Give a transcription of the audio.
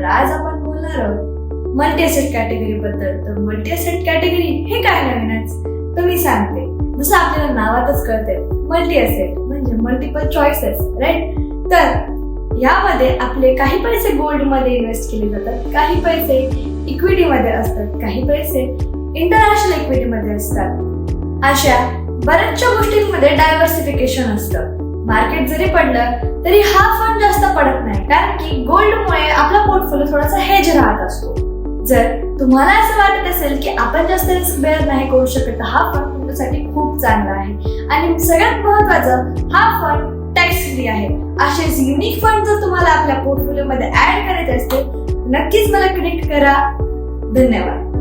तर आज आपण बोलणार आहोत मल्टी असेट कॅटेगरी बद्दल. तर मल्टी असेट कॅटेगरी हे काय नवीनच तर मी सांगते. जसं आपल्याला नावातच कळते, मल्टी असेट म्हणजे मल्टिपल चॉईसेस, राईट. तर यामध्ये आपले काही पैसे गोल्ड मध्ये इन्व्हेस्ट केले जातात, काही पैसे इक्विटी मध्ये असतात, काही पैसे इंटरनॅशनल इक्विटी मध्ये असतात. अशा बऱ्याचशा गोष्टींमध्ये डायव्हर्सिफिकेशन असतं. मार्केट जरी पडलं तरी हा फंड जास्त पडत नाही, कारण की गोल्डमुळे आपला पोर्टफोलिओ थोडासा हेज राहत असतो. जर तुम्हाला असं वाटत असेल की आपण जास्त रिस्क बेअर नाही करू शकत, तर हा फंड तुमच्यासाठी खूप चांगला आहे. आणि सगळ्यात महत्त्वाचं, हा फंड टॅक्स फ्री आहे. असेच युनिक फंड जर तुम्हाला आपल्या पोर्टफोलिओ मध्ये ऍड करायचे असतील, नक्कीच मला कनेक्ट करा. धन्यवाद.